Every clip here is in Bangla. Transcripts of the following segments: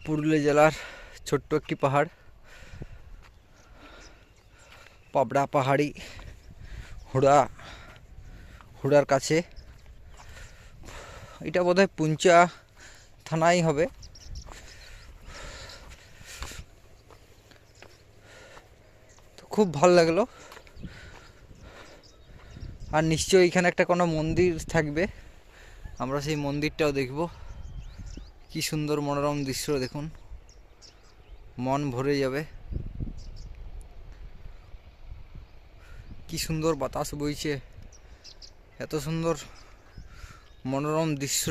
পুরুলিয়া জেলার ছোট্ট একটি পাহাড়, পাবড়া পাহাড়ি হুড়ার কাছে। এটা বোধহয় পুঞ্চা থানাই হবে। তো খুব ভালো লাগলো। আর নিশ্চয়ই এখানে একটা কোনো মন্দির থাকবে, আমরা সেই মন্দিরটাও দেখব। কি সুন্দর মনোরম দৃশ্য দেখুন, মন ভরে যাবে। কি সুন্দর বাতাস বইছে, এত সুন্দর মনোরম দৃশ্য।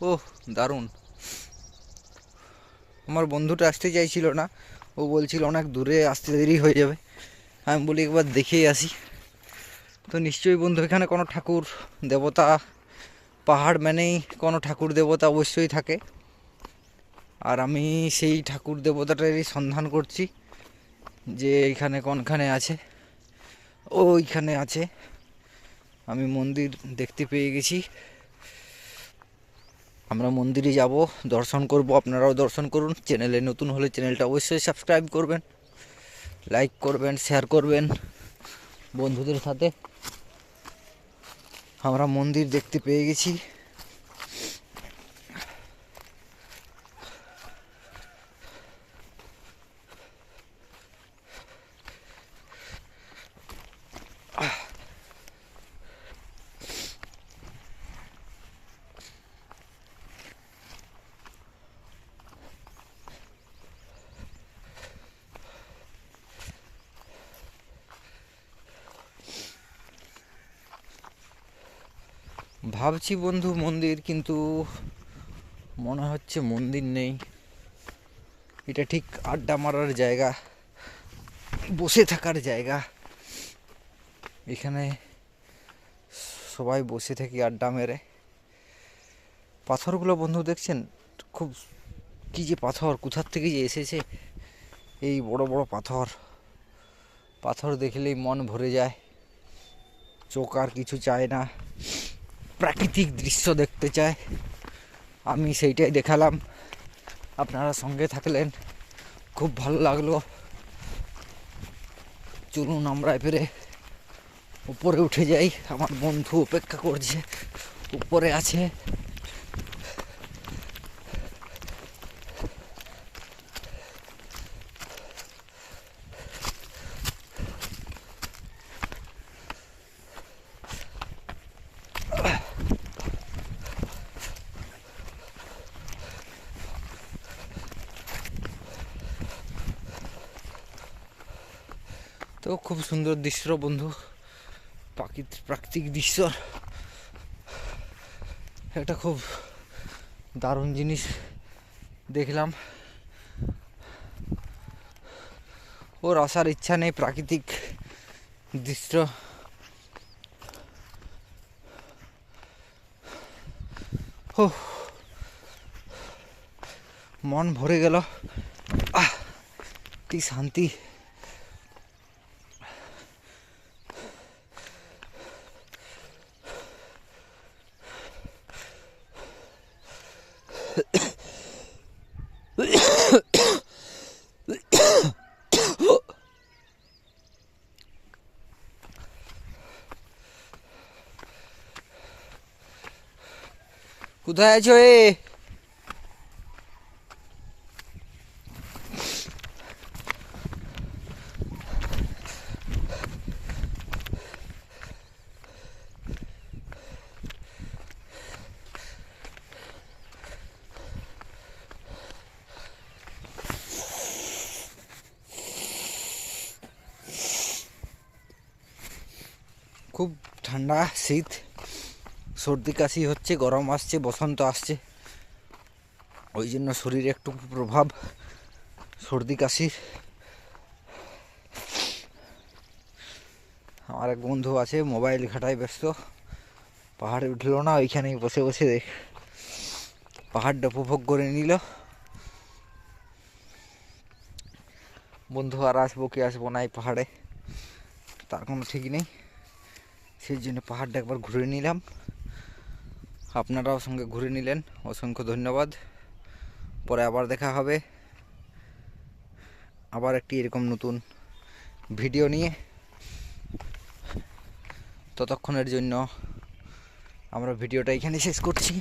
ওহ, দারুণ। আমার বন্ধুটা আসতে চাইছিল না, ও বলছিল অনেক দূরে, আসতে দেরি হয়ে যাবে। আমি বলি একবার দেখেই আসি। তো নিশ্চয়ই বন্ধু, এখানে কোনো ঠাকুর দেবতা, পাহাড় মানেই কোনো ঠাকুর দেবতা অবশ্যই থাকে। আর আমি সেই ঠাকুর দেবতাটারই সন্ধান করছি, যে এইখানে কোনখানে আছে। ওইখানে আছে। আমি মন্দির দেখতে পেয়ে গেছি। আমরা মন্দিরে যাব, দর্শন করব। আপনারাও দর্শন করুন। চ্যানেলে নতুন হলে চ্যানেলটা অবশ্যই সাবস্ক্রাইব করবেন, লাইক করবেন, শেয়ার করবেন বন্ধুদের সাথে। আমরা মন্দির দেখতে পেয়ে গেছি। ভাবছি বন্ধু মন্দির, কিন্তু মনে হচ্ছে মন্দির নেই। এটা ঠিক আড্ডা মারার জায়গা, বসে থাকার জায়গা। এখানে সবাই বসে থাকি আড্ডা মেরে। পাথরগুলো বন্ধু দেখছেন, খুব কি যে পাথর, কোথার থেকে যে এসেছে এই বড় বড় পাথর। পাথর দেখলেই মন ভরে যায়, চোখ আর কিছু চায় না, প্রাকৃতিক দৃশ্য দেখতে চায়। আমি সেইটাই দেখালাম, আপনারা সঙ্গে থাকলেন, খুব ভালো লাগলো। চলুন আমরা এবারে উপরে উঠে যাই। আমার বন্ধু অপেক্ষা করছে, উপরে আছে। তো খুব সুন্দর দৃশ্য বন্ধু, প্রাকৃতিক দৃশ্য। একটা খুব দারুণ জিনিস দেখলাম। ওর আসার ইচ্ছা নেই, প্রাকৃতিক দৃশ্য। ও, মন ভরে গেল। কি শান্তি। কোথায় আছো এ? খুব ঠান্ডা, শীত, সর্দি কাশি হচ্ছে, গরম আসছে, বসন্ত আসছে, ওই জন্য শরীরে একটু প্রভাব সর্দি কাশির। আমার এক বন্ধু আছে, মোবাইল ঘাটায় ব্যস্ত, পাহাড়ে উঠলো না, ওইখানেই বসে বসে পাহাড়টা উপভোগ করে নিল। বন্ধু আর আসবো কি আসবো না এই পাহাড়ে, তার কোনো ঠিক নেই। সেই জন্য পাহাড়টা একবার ঘুরে নিলাম। আপনারাও সঙ্গে ঘুরে নিলেন, অসংখ্য ধন্যবাদ। পরে আবার দেখা হবে, আবার একটি এরকম নতুন ভিডিও নিয়ে। ততক্ষণের জন্য আমরা ভিডিওটা এখানে শেষ করছি।